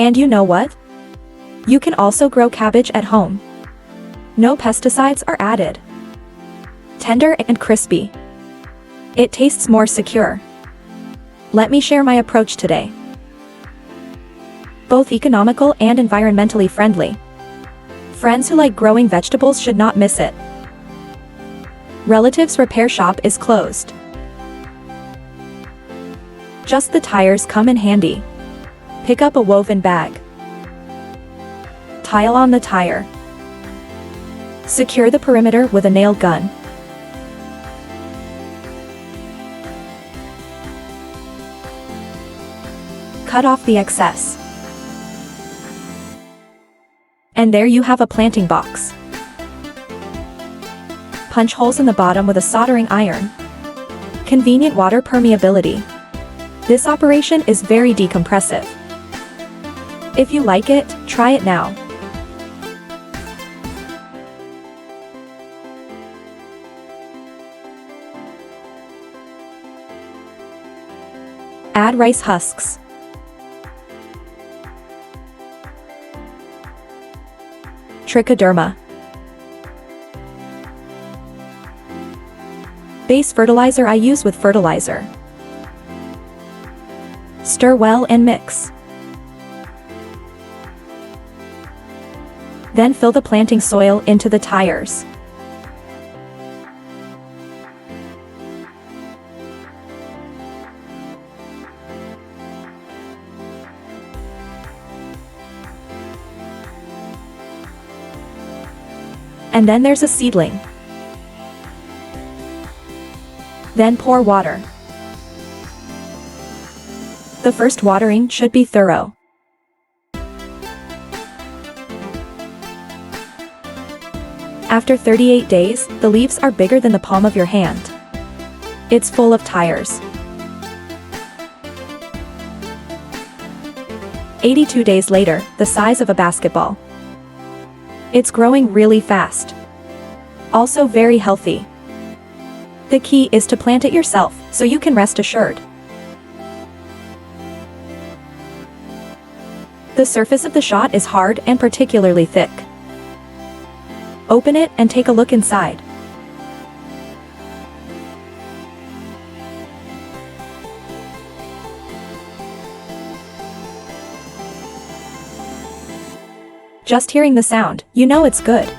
And you know what? You can also grow cabbage at home. No pesticides are added. Tender and crispy. It tastes more secure. Let me share my approach today. Both economical and environmentally friendly. Friends who like growing vegetables should not miss it. Relatives' repair shop is closed. Just the tires come in handy. Pick up a woven bag. Tile on the tire. Secure the perimeter with a nail gun. Cut off the excess. And there you have a planting box. Punch holes in the bottom with a soldering iron. Convenient water permeability. This operation is very decompressive. If you like it, try it now. Add rice husks. Trichoderma. Base fertilizer I use with fertilizer. Stir well and mix. Then fill the planting soil into the tires. And then there's a seedling. Then pour water. The first watering should be thorough. After 38 days, the leaves are bigger than the palm of your hand. It's full of tires. 82 days later, the size of a basketball. It's growing really fast. Also very healthy. The key is to plant it yourself, so you can rest assured. The surface of the shot is hard and particularly thick. Open it and take a look inside. Just hearing the sound, you know it's good.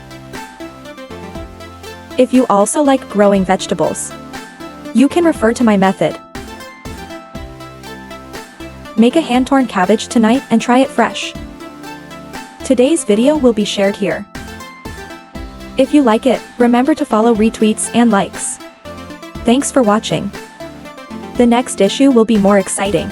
If you also like growing vegetables, you can refer to my method. Make a hand-torn cabbage tonight and try it fresh. Today's video will be shared here. If you like it, remember to follow, retweets, and likes. Thanks for watching. The next issue will be more exciting.